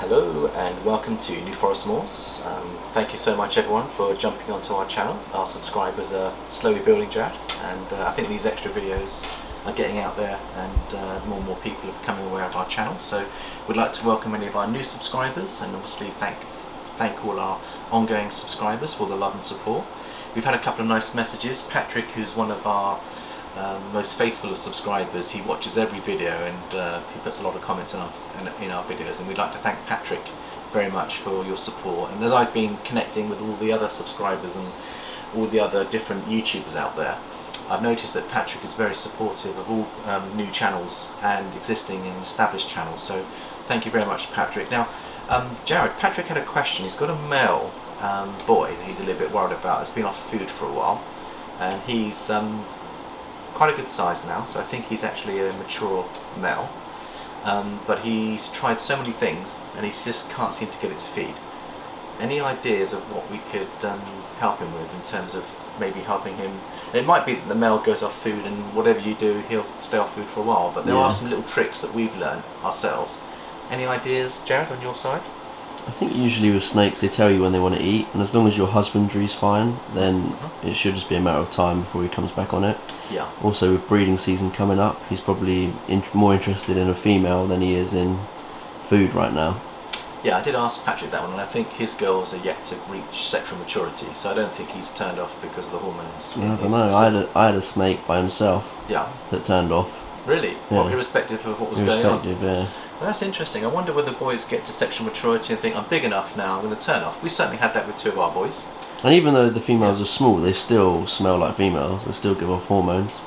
Hello and welcome to New Forest Morphs. Thank you so much everyone for jumping onto our channel. Our subscribers are slowly building, Jared, and I think these extra videos are getting out there and more and more people are becoming aware of our channel. So we'd like to welcome any of our new subscribers and obviously thank all our ongoing subscribers for the love and support. We've had a couple of nice messages. Patrick, who's one of our most faithful of subscribers, he watches every video and he puts a lot of comments in our videos, and we'd like to thank Patrick very much for your support. And as I've been connecting with all the other subscribers and all the other different YouTubers out there, I've noticed that Patrick is very supportive of all new channels and existing and established channels, so thank you very much, Patrick. Now Jared, Patrick had a question. He's got a male boy that he's a little bit worried about. It's been off food for a while and he's quite a good size now, so I think he's actually a mature male, but he's tried so many things and he just can't seem to get it to feed. Any ideas of what we could help him with in terms of maybe helping him? It might be that the male goes off food and whatever you do he'll stay off food for a while, but there are some little tricks that we've learned ourselves. Any ideas, Jared, on your side? I think usually with snakes they tell you when they want to eat, and as long as your husbandry's fine, then it should just be a matter of time before he comes back on it. Yeah. Also with breeding season coming up, he's probably more interested in a female than he is in food right now. Yeah, I did ask Patrick that one, and I think his girls are yet to reach sexual maturity, so I don't think he's turned off because of the hormones. Yeah, I don't know. I had a snake by himself. Yeah. That turned off. Really? Yeah. Well, irrespective of what was going on? Yeah. Well, that's interesting. I wonder whether boys get to sexual maturity and think, I'm big enough now, I'm going to turn off. We certainly had that with two of our boys. And even though the females are small, they still smell like females. They still give off hormones.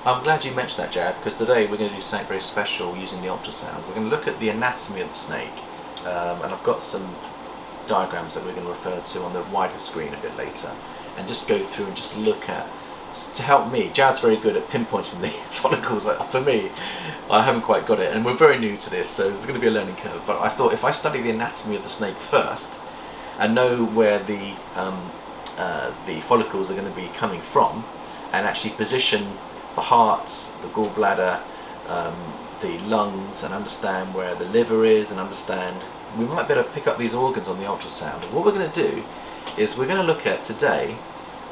I'm glad you mentioned that, Jared, because today we're going to do something very special using the ultrasound. We're going to look at the anatomy of the snake, and I've got some diagrams that we're going to refer to on the wider screen a bit later, and just go through and just look at, to help me. Jared's very good at pinpointing the follicles. For me, I haven't quite got it, and we're very new to this, so there's going to be a learning curve. But I thought if I study the anatomy of the snake first and know where the follicles are going to be coming from, and actually position the heart, the gallbladder, the lungs, and understand where the liver is, and understand, we might be able to pick up these organs on the ultrasound. And what we're going to do is we're going to look at today,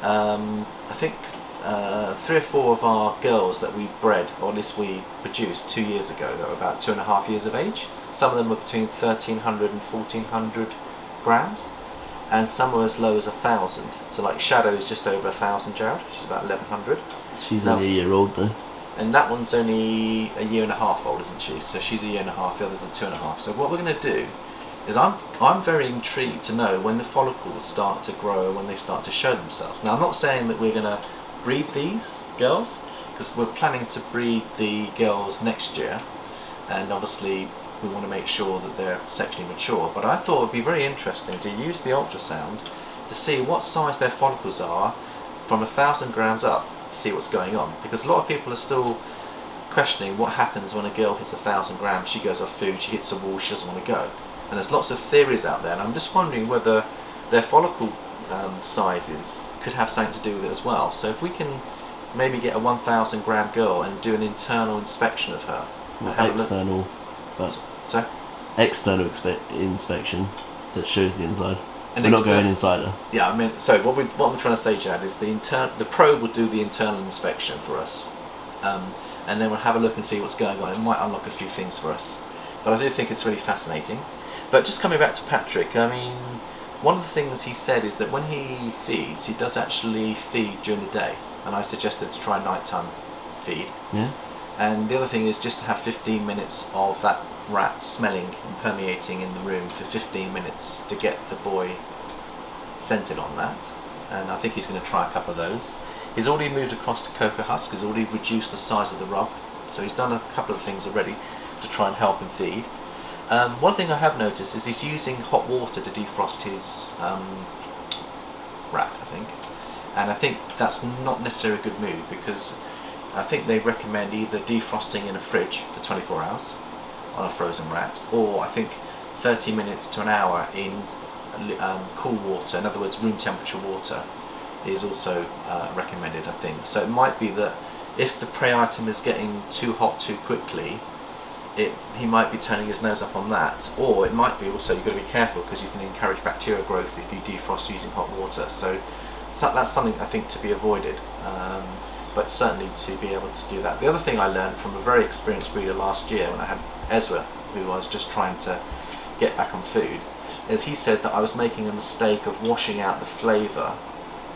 I think 3 or 4 of our girls that we bred, or at least we produced 2 years ago, that were about 2.5 years of age. Some of them were between 1,300 and 1,400 grams, and some were as low as 1,000. So like Shadow's just over 1,000, Jared. She's about 1,100. She's only a year old though. And that one's only a year and a half old, isn't she? So she's a year and a half, the others are 2.5. So what we're going to do is I'm very intrigued to know when the follicles start to grow, when they start to show themselves. Now I'm not saying that we're going to breed these girls, because we're planning to breed the girls next year, and obviously we want to make sure that they're sexually mature, but I thought it would be very interesting to use the ultrasound to see what size their follicles are from 1,000 grams up, to see what's going on, because a lot of people are still questioning what happens when a girl hits 1,000 grams. She goes off food, she hits a wall, she doesn't want to go, and there's lots of theories out there, and I'm just wondering whether their follicle sizes could have something to do with it as well. So if we can maybe get a 1,000 gram girl and do an internal inspection of her. External, but external inspection that shows the inside. And we're not going inside her. Yeah, I mean, so what I'm trying to say, Chad, is the probe will do the internal inspection for us, and then we'll have a look and see what's going on. It might unlock a few things for us, but I do think it's really fascinating. But just coming back to Patrick, I mean, one of the things he said is that when he feeds, he does actually feed during the day, and I suggested to try nighttime feed. Yeah. And the other thing is just to have 15 minutes of that rat smelling and permeating in the room for 15 minutes to get the boy scented on that. And I think he's going to try a couple of those. He's already moved across to cocoa husk, he's already reduced the size of the rub, so he's done a couple of things already to try and help him feed. One thing I have noticed is he's using hot water to defrost his rat, I think. And I think that's not necessarily a good move, because I think they recommend either defrosting in a fridge for 24 hours on a frozen rat, or I think 30 minutes to an hour in cool water, in other words room temperature water, is also recommended, I think. So it might be that if the prey item is getting too hot too quickly, he might be turning his nose up on that, or it might be also you've got to be careful because you can encourage bacterial growth if you defrost using hot water. So that's something I think to be avoided, but certainly to be able to do that. The other thing I learned from a very experienced breeder last year when I had Ezra, who I was just trying to get back on food, is he said that I was making a mistake of washing out the flavour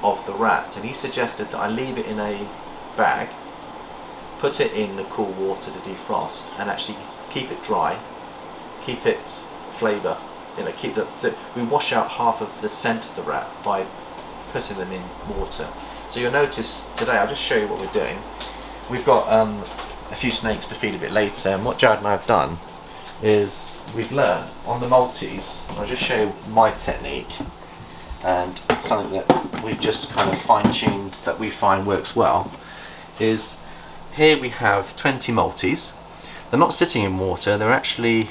of the rat, and he suggested that I leave it in a bag, put it in the cool water to defrost, and actually keep it dry, keep its flavour, keep we wash out half of the scent of the rat by putting them in water. So you'll notice today, I'll just show you what we're doing. We've got a few snakes to feed a bit later, and what Jared and I have done is we've learned on the multis, I'll just show you my technique, and something that we've just kind of fine-tuned that we find works well, is here we have 20 multis. They're not sitting in water, they're actually,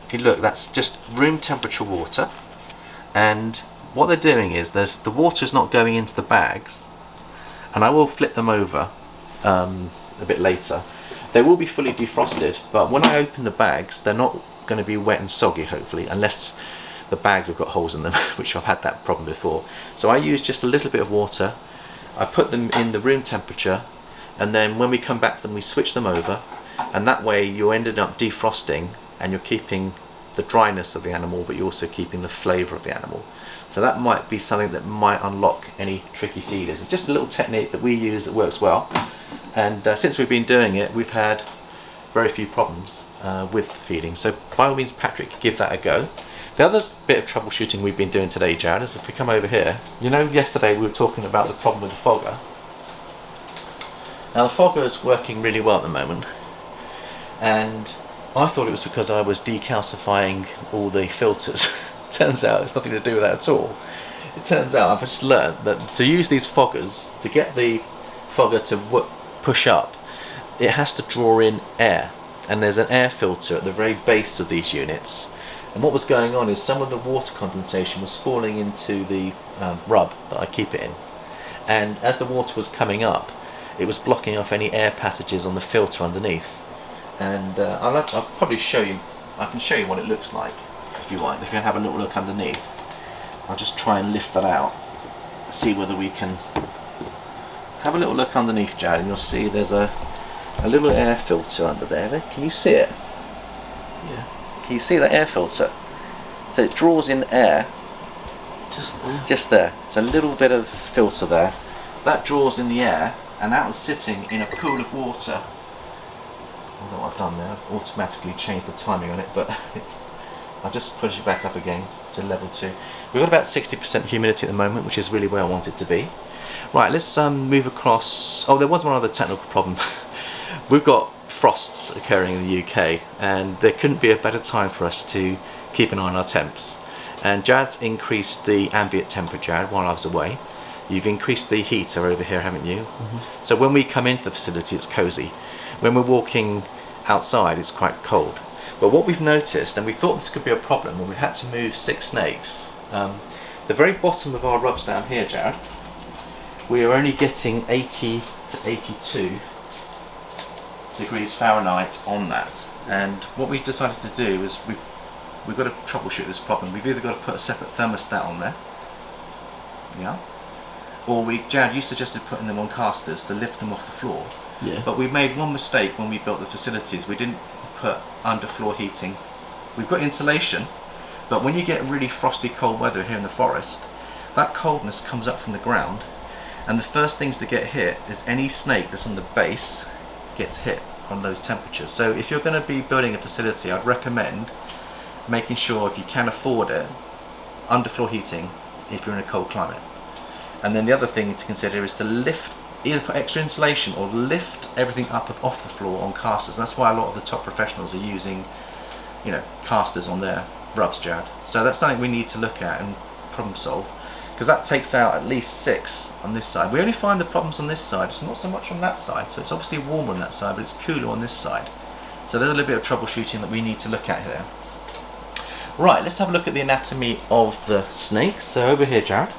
if you look, that's just room temperature water, and what they're doing is the water's not going into the bags, and I will flip them over a bit later. They will be fully defrosted, but when I open the bags they're not going to be wet and soggy, hopefully, unless the bags have got holes in them, which I've had that problem before. So I use just a little bit of water, I put them in the room temperature, and then when we come back to them we switch them over, and that way you ended up defrosting and you're keeping the dryness of the animal, but you're also keeping the flavour of the animal. So that might be something that might unlock any tricky feeders. It's just a little technique that we use that works well, and since we've been doing it we've had very few problems with feeding. So by all means, Patrick, give that a go. The other bit of troubleshooting we've been doing today, Jared, is if we come over here, yesterday we were talking about the problem with the fogger. Now the fogger is working really well at the moment, and I thought it was because I was decalcifying all the filters. Turns out it's nothing to do with that at all. It turns out I've just learned that to use these foggers, to get the fogger to push up, it has to draw in air, and there's an air filter at the very base of these units. And what was going on is some of the water condensation was falling into the rub that I keep it in, and as the water was coming up it was blocking off any air passages on the filter underneath. And I'll probably show you, I can show you what it looks like if you want. If you have a little look underneath, I'll just try and lift that out, see whether we can have a little look underneath, Jared, and you'll see there's a little air filter under there. Can you see it? Yeah. Can you see that air filter? So it draws in air just there. It's a little bit of filter there that draws in the air, and that was sitting in a pool of water. I don't know what I've done there, I've automatically changed the timing on it, but I'll just push it back up again to level 2. We've got about 60% humidity at the moment, which is really where I want it to be. Right, let's move across. Oh, there was one other technical problem. We've got frosts occurring in the UK, and there couldn't be a better time for us to keep an eye on our temps. And Jared's increased the ambient temperature while I was away. You've increased the heater over here, haven't you? Mm-hmm. So when we come into the facility it's cosy. When we're walking outside it's quite cold. But what we've noticed, and we thought this could be a problem, when we had to move 6 snakes, the very bottom of our rubs down here, Jared, we are only getting 80 to 82 degrees Fahrenheit on that. And what we decided to do is we've got to troubleshoot this problem. We've either got to put a separate thermostat on there, yeah, or Jared, you suggested putting them on casters to lift them off the floor. Yeah. But we made one mistake when we built the facilities. We didn't put underfloor heating. We've got insulation, but when you get really frosty cold weather here in the forest, that coldness comes up from the ground, and the first things to get hit is any snake that's on the base gets hit on those temperatures. So if you're going to be building a facility, I'd recommend making sure, if you can afford it, underfloor heating if you're in a cold climate. And then the other thing to consider is to lift, either put extra insulation or lift everything up off the floor on casters. That's why a lot of the top professionals are using, casters on their rubs, Jared. So that's something we need to look at and problem solve, because that takes out at least 6 on this side. We only find the problems on this side, it's not so much on that side. So it's obviously warmer on that side, but it's cooler on this side. So there's a little bit of troubleshooting that we need to look at here. Right, let's have a look at the anatomy of the snakes. So over here, Jared,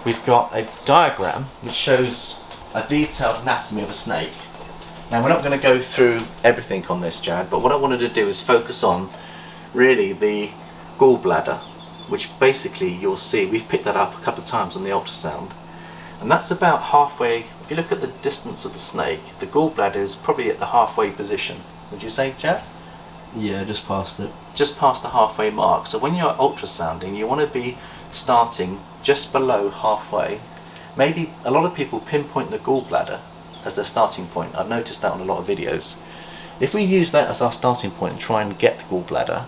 we've got a diagram which shows a detailed anatomy of a snake. Now we're not going to go through everything on this, Jared, but what I wanted to do is focus on really the gallbladder, which basically you'll see, we've picked that up a couple of times on the ultrasound, and that's about halfway. If you look at the distance of the snake, the gallbladder is probably at the halfway position. Would you say, Jared? Yeah, just past it. Just past the halfway mark. So when you're ultrasounding, you want to be starting just below halfway. Maybe a lot of people pinpoint the gallbladder as their starting point. I've noticed that on a lot of videos. If we use that as our starting point and try and get the gallbladder,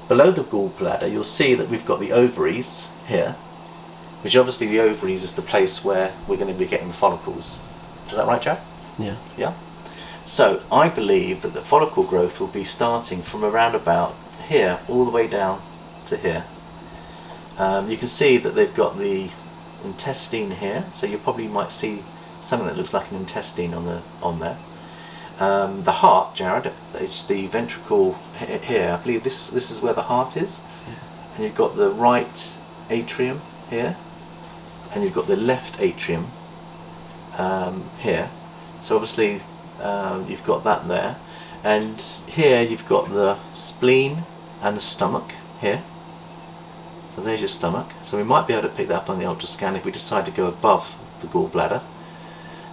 below the gallbladder you'll see that we've got the ovaries here, which obviously the ovaries is the place where we're going to be getting the follicles. Is that right, Jack? Yeah. Yeah. So I believe that the follicle growth will be starting from around about here all the way down to here. You can see that they've got the intestine here, so you probably might see something that looks like an intestine on there. The heart, Jared, is the ventricle here. I believe this is where the heart is, and you've got the right atrium here, and you've got the left atrium here. So obviously you've got that there, and here you've got the spleen and the stomach here. So there's your stomach. So we might be able to pick that up on the ultrascan if we decide to go above the gallbladder.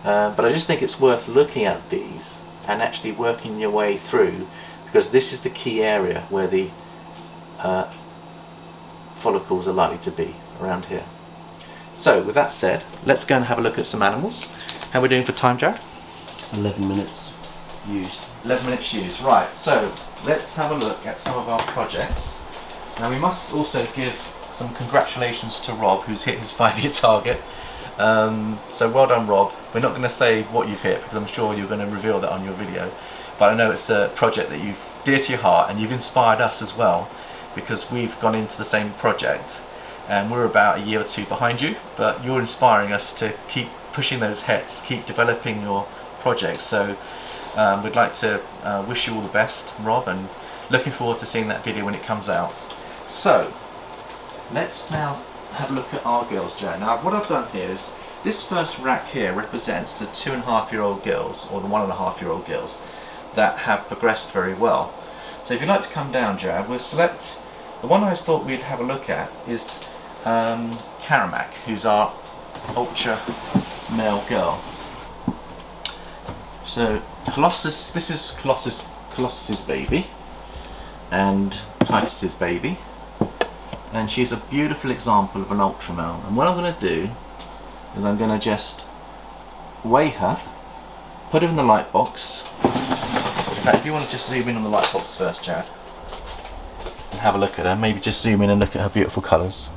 But I just think it's worth looking at these and actually working your way through, because this is the key area where the follicles are likely to be, around here. So with that said, let's go and have a look at some animals. How are we doing for time, Jared? 11 minutes used. 11 minutes used, right. So let's have a look at some of our projects. Now we must also give some congratulations to Rob, who's hit his 5-year target. So well done, Rob. We're not going to say what you've hit because I'm sure you're going to reveal that on your video, but I know it's a project that you've dear to your heart, and you've inspired us as well, because we've gone into the same project and we're about a year or two behind you, but you're inspiring us to keep pushing those hets, keep developing your project. So we'd like to wish you all the best, Rob, and looking forward to seeing that video when it comes out. So let's now have a look at our girls, Jared. Now what I've done here is, this first rack here represents the 2.5-year-old girls, or the 1.5-year-old girls that have progressed very well. So if you'd like to come down, Jared, we'll select the one I thought we'd have a look at is Caramac, who's our Ultramel Girl. So Colossus, this is Colossus's baby and Titus's baby, and she's a beautiful example of an Ultramel. And what I'm going to do is I'm going to just weigh her, put her in the light box. In fact, if you want to just zoom in on the light box first, Jared, and have a look at her, maybe just zoom in and look at her beautiful colours,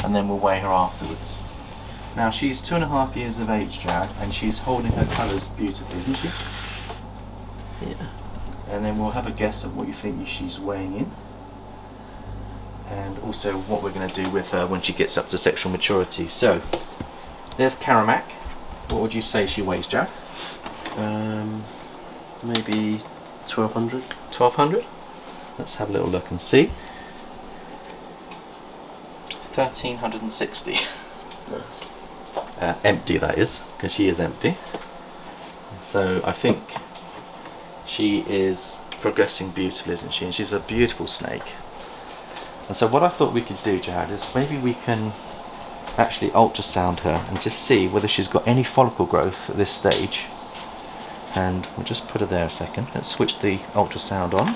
and then we'll weigh her afterwards. Now she's 2.5 years of age, Jared, and she's holding her colours beautifully, isn't she? Yeah. And then we'll have a guess at what you think she's weighing in, and also what we're going to do with her when she gets up to sexual maturity. So there's Caramac. What would you say she weighs, Jared? Maybe 1200. 1200? Let's have a little look and see. 1360. Nice. Empty, that is, because she is empty. So I think she is progressing beautifully, isn't she? And she's a beautiful snake. And so what I thought we could do, Jared, is maybe we can actually ultrasound her and just see whether she's got any follicle growth at this stage. And we'll just put her there a second. Let's switch the ultrasound on.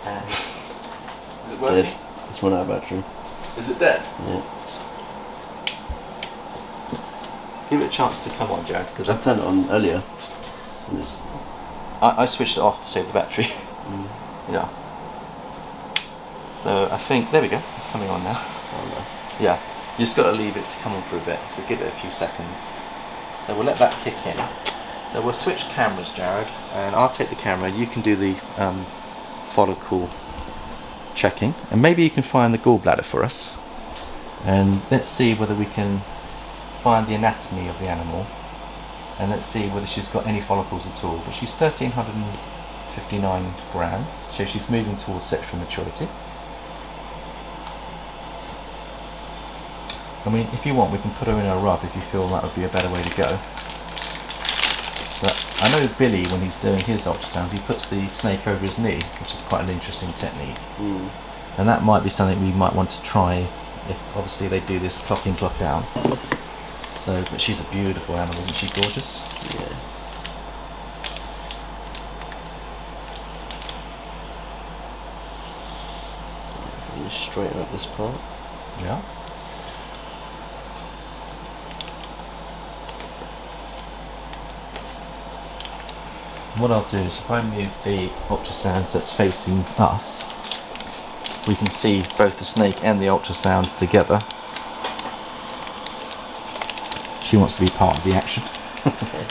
And is it working? Dead. It's run out of battery. Is it dead? Yeah. Give it a chance to come on, Jared, because I turned it on earlier. And it's... I switched it off to save the battery. Yeah. So I think, there we go, it's coming on now. Oh, nice. Yeah, you just got to leave it to come on for a bit, so give it a few seconds. So we'll let that kick in. So we'll switch cameras, Jared, and I'll take the camera, you can do the follicle checking, and maybe you can find the gallbladder for us. And let's see whether we can find the anatomy of the animal, and let's see whether she's got any follicles at all. But she's 1359 grams, so she's moving towards sexual maturity. I mean, if you want, we can put her in a rub if you feel that would be a better way to go. know Billy, when he's doing his ultrasounds, he puts the snake over his knee, which is quite an interesting technique. And that might be something we might want to try if obviously they do this clock in, clock out. So, but she's a beautiful animal, isn't she gorgeous? Yeah. Just straighten up this part. Yeah. What I'll do is if I move the ultrasound so it's facing us, we can see both the snake and the ultrasound together. She wants to be part of the action. Okay.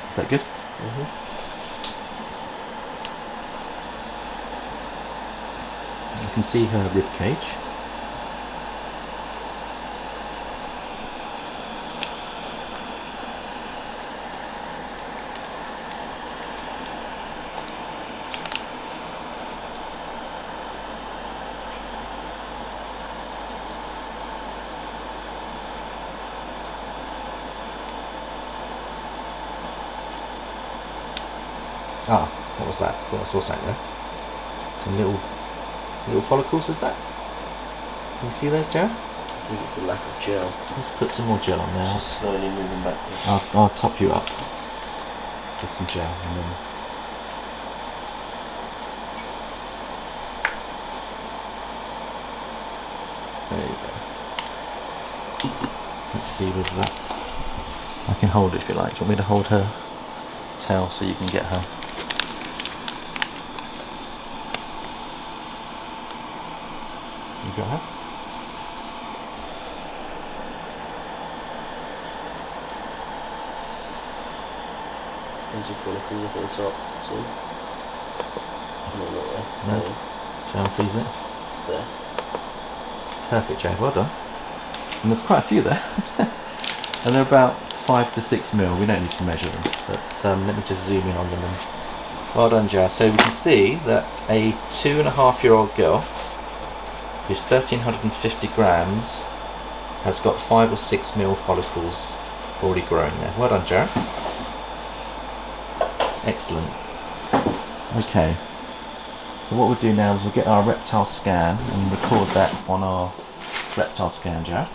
Is that good? You can see her rib cage. Ah, what was that? I thought I saw something there. Some little follicles, is that? Can you see those, Joe? I think it's the lack of gel. Let's put some more gel on there. Just slowly moving backwards. I'll top you up with some gel and then there you go. Let's see with that. I can hold it if you like. Do you want me to hold her tail so you can get her? You got her? There's your follicles up at the top. See? No, not there. No. Shall I unfreeze it? There. Perfect, Jade. Well done. And there's quite a few there. And they're about 5 to 6 mil. We don't need to measure them, but let me just zoom in on them. And well done, Jazz. So we can see that a 2.5-year-old girl who's 1,350 grams has got 5 or 6 mil follicles already growing there. Well done, Jared. Excellent. Okay. So what we'll do now is we'll get our reptile scan and record that on our reptile scan, Jared.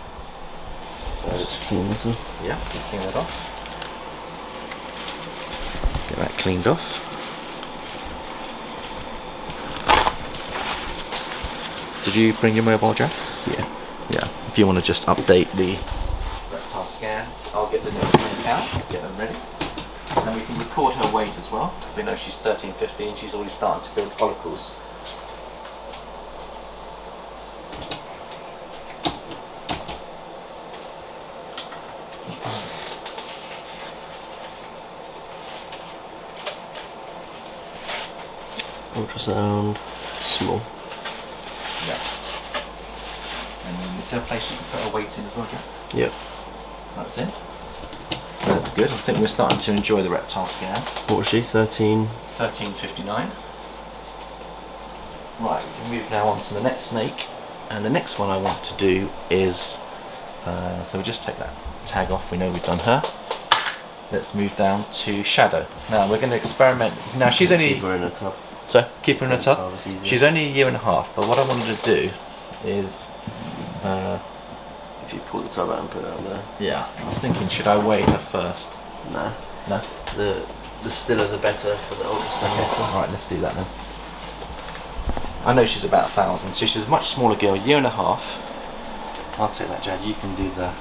So I'll just clean this off. Yeah, clean that off. Get that cleaned off. Did you bring your mobile, Jack? Yeah. Yeah. If you want to just update the reptile scan, I'll get the new snake out, get them ready. And we can record her weight as well. We know she's 13, 15, she's already starting to build follicles. Ultrasound, small. Yeah. And then is there a place you can put her weight in as well, Jack? Yep. That's it. So that's good. I think we're starting to enjoy the reptile scan. What was she? 13? 1359. Right, we can move now on to the next snake. And the next one I want to do is, so we'll just take that tag off, we know we've done her. Let's move down to Shadow. Now we're going to experiment. Now she's only... Keep her in a tub. So, keep her in a tub. Is easier. She's only 1.5 years, but what I wanted to do is... if you pull the tub out and put it out there. yeah, I was thinking, should I weigh her first? Nah. No? The stiller the better for the ultrasound. Okay, alright, let's do that then. I know she's about 1,000, so she's a much smaller girl, 1.5 years. I'll take that, Jad. You can do the...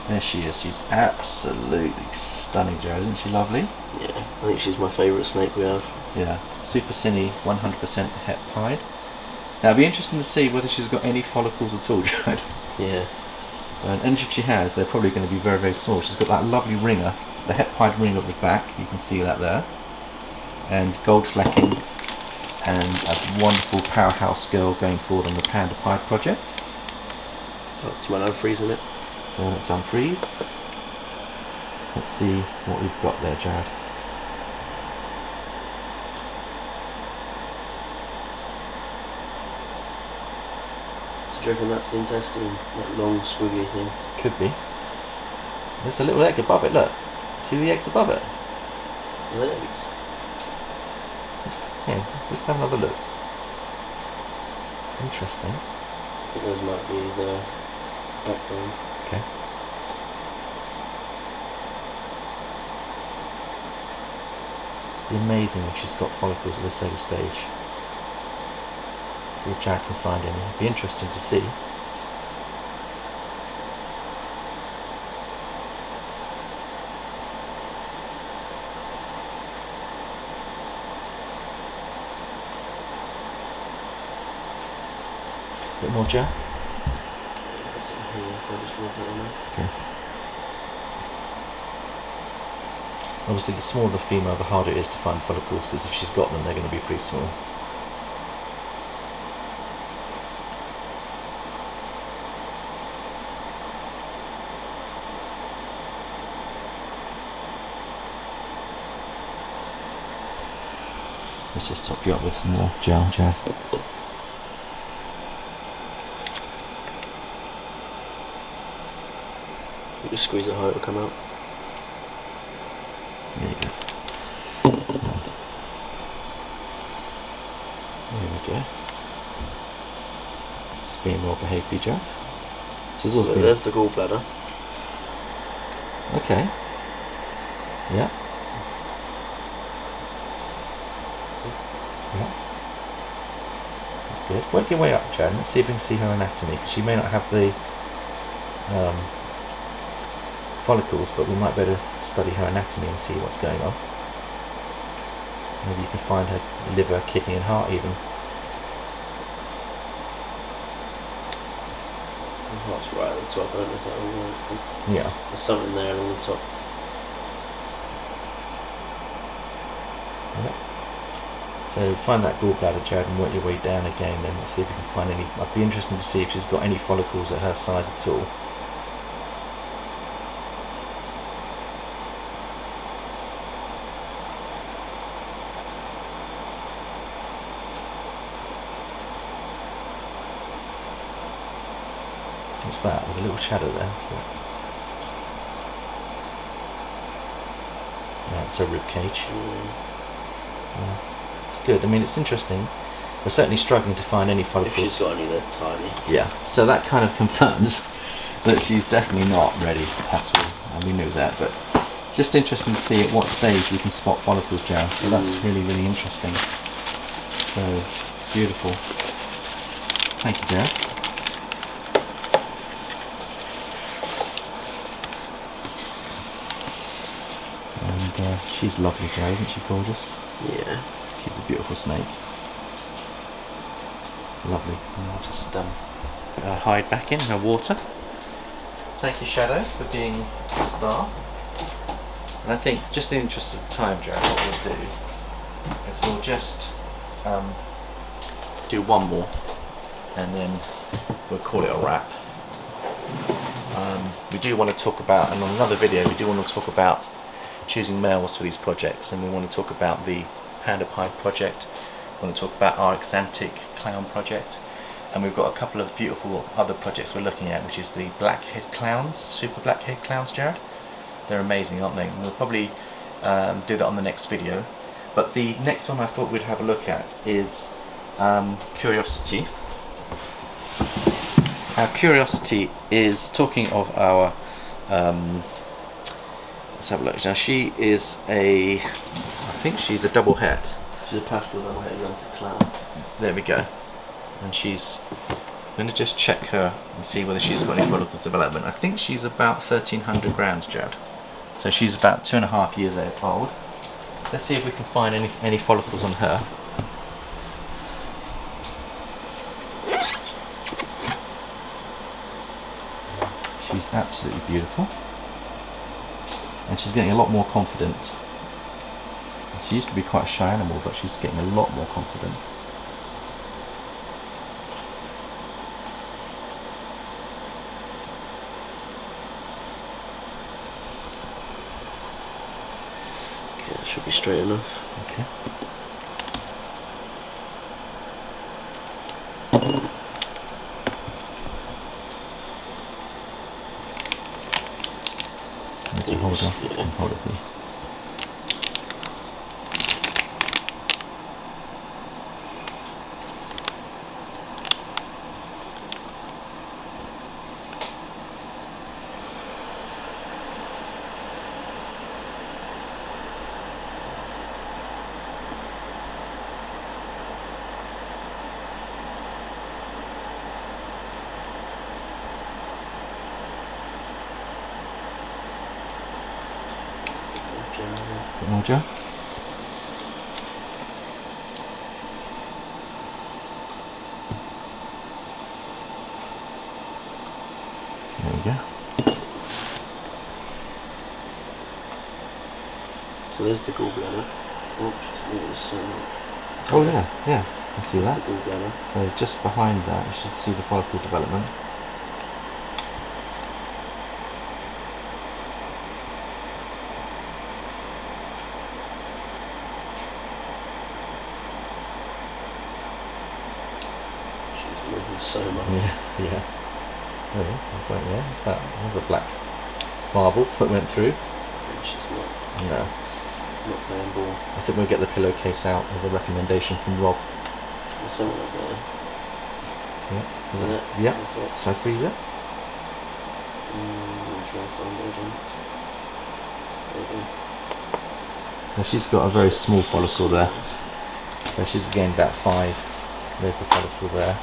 There she is. She's absolutely stunning, Jad. Isn't she lovely? Yeah, I think she's my favourite snake we have. Yeah. Super Cinny, 100% Het Pied. Now it'll be interesting to see whether she's got any follicles at all, Jad. Yeah. And if she has, they're probably going to be very, very small. She's got that lovely ringer, the Het Pied ring at the back. You can see that there. And gold flecking. And a wonderful powerhouse girl going forward on the Panda Pied project. Oh, do you mind unfreezing it? So let's unfreeze. Let's see what we've got there, Jared. So do you reckon that's the intestine? That long squiggly thing? Could be. There's a little egg above it, look. See the eggs above it? legs. Let's have another look. It's interesting. I think those might be the backbone. Okay. It'd be amazing if she's got follicles at this early stage. See if Jack can find any. It'd be interesting to see. A bit more, Jack. Okay. Obviously, the smaller the female, the harder it is to find follicles, because if she's got them, they're going to be pretty small. Let's just top you up with some more gel, Jack. You just squeeze it hard, it'll come out. There you go. There we go. Just being well behaved for you, Jack. She's always been... There's the gallbladder. Okay. Yeah. Yeah. That's good. Work your way up, Jan. Let's see if we can see her anatomy, because she may not have the follicles, but we might better study her anatomy and see what's going on. Maybe you can find her liver, kidney and heart even. The heart's right at the top, I don't know if that will work. Yeah. There's something there along the top. Yeah. So find that gallbladder, Jared, and work your way down again, then let's see if you can find any. I'd be interested to see if she's got any follicles at her size at all. What's that? There's a little shadow there. Yeah, it's a rib cage. Yeah. It's good. I mean, it's interesting. We're certainly struggling to find any follicles. If she's got any, they're tiny. Yeah, so that kind of confirms that she's definitely not ready at all, and we knew that, but it's just interesting to see at what stage we can spot follicles, Jan. So that's really, really interesting. So, beautiful. Thank you, Jan. And she's lovely, Jan, isn't she gorgeous? Yeah. She's a beautiful snake. Lovely. And I'll just put her hide back in her water. Thank you, Shadow, for being a star. And I think, just in the interest of time, Jared, what we'll do is we'll just do one more, and then we'll call it a wrap. We do want to talk about, and on another video, we do want to talk about choosing males for these projects, and we want to talk about the Panda Pied project. We want to talk about our Axanthic clown project, and we've got a couple of beautiful other projects we're looking at, which is the blackhead clowns, super blackhead clowns, Jared. They're amazing, aren't they? And we'll probably do that on the next video. But the next one I thought we'd have a look at is Curiosity. Now, Curiosity is, talking of our let's have a look. Now she is I think she's a double het. She's a pastel double het Atlantic clown. There we go. And she's, I'm going to just check her and see whether she's got any follicle development. I think she's about 1,300 grams, Jared. So she's about 2.5 years old. Let's see if we can find any follicles on her. She's absolutely beautiful. And she's getting a lot more confident. She used to be quite a shy animal, but she's getting a lot more confident. Okay, that should be straight enough. Okay. Hold on. Yeah. Hold it for you. Bit more, Joe. There we go. So there's the gallbladder. Oh, she's moving so much. Oh yeah, yeah. You see That's that? the gallbladder. So just behind that, you should see the follicle development. She's moving so much. Yeah, yeah. Oh yeah, it's like, yeah, what's that? There's a black marble that went through. And she's not No. playing ball. I think we'll get the pillowcase out as a recommendation from Rob. There's someone up there. Yeah. Isn't it? Yeah. That's it. So freeze it. I'm sure I found it again. There you go. So she's got a very small follicle there. So she's again about 5. There's the follicle there.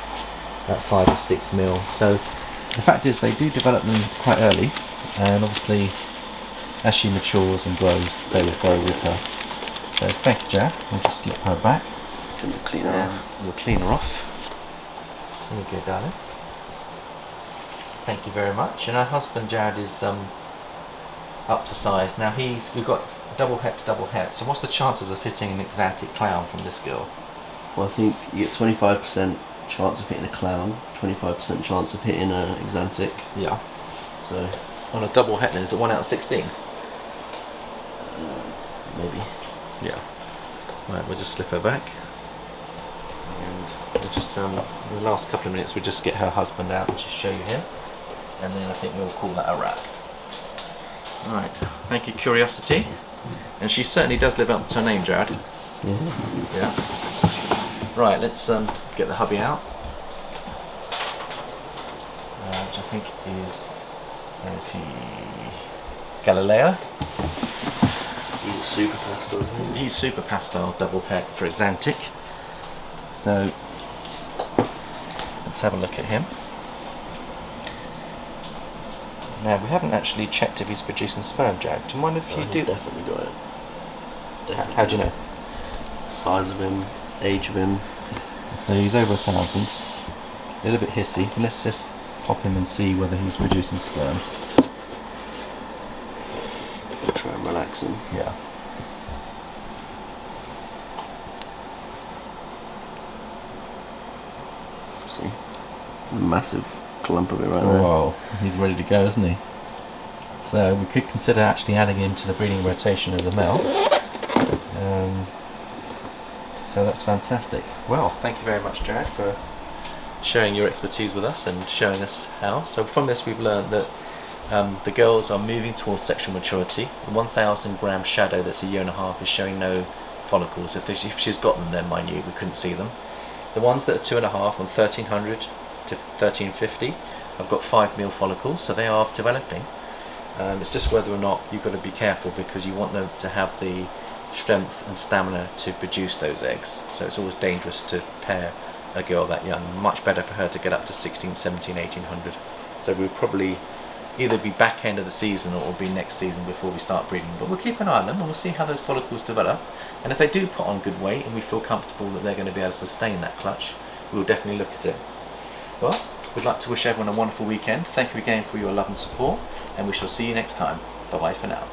About 5 or 6 mil. So the fact is they do develop them quite early, and obviously as she matures and grows, they will grow with her. So thank you, Jared. We'll just slip her back. Can we clean her off? We'll clean her off. There you go, darling. Thank you very much. And our husband Jared is up to size. Now we've got double het to double het. So what's the chances of hitting an Axanthic clown from this girl? Well, I think you get 25% chance of hitting a clown, 25% chance of hitting a Axanthic. Yeah. So On a double het then, is it 1 out of 16? maybe. Yeah. Right, we'll just slip her back. And we'll just, in the last couple of minutes, we'll just get her husband out and just show you him. And then I think we'll call that a wrap. Right, thank you, Curiosity. And she certainly does live up to her name, Jared. Yeah. Yeah. Right, let's get the hubby out. Which I think is, where is he? Galileo. He's super pastel, isn't he? He's Super Pastel, double het for Axanthic. So let's have a look at him. Now we haven't actually checked if he's producing sperm, Jack. Do you mind if you He's do? definitely got it. Definitely. How do you know? Size of him, age of him. So he's over 1,000. A little bit hissy. Let's just pop him and see whether he's producing sperm. Try and relax him. Yeah. See? A massive clump of it right there. Whoa, he's ready to go, isn't he? So we could consider actually adding him to the breeding rotation as a male. So that's fantastic. Well, thank you very much, Jared, for sharing your expertise with us and showing us how. So from this we've learned that the girls are moving towards sexual maturity. The 1,000 gram shadow that's 1.5 years is showing no follicles. If she's got them, then mind you, we couldn't see them. The ones that are 2.5 on 1,300 to 1,350 have got 5 mil follicles, so they are developing. It's just whether or not you've got to be careful, because you want them to have the strength and stamina to produce those eggs. So it's always dangerous to pair a girl that young. Much better for her to get up to 16, 17, 1800. So we'll probably either be back end of the season or it'll be next season before we start breeding. But we'll keep an eye on them and we'll see how those follicles develop. And if they do put on good weight and we feel comfortable that they're going to be able to sustain that clutch, we'll definitely look at it. Well, we'd like to wish everyone a wonderful weekend. Thank you again for your love and support, and we shall see you next time. Bye bye for now.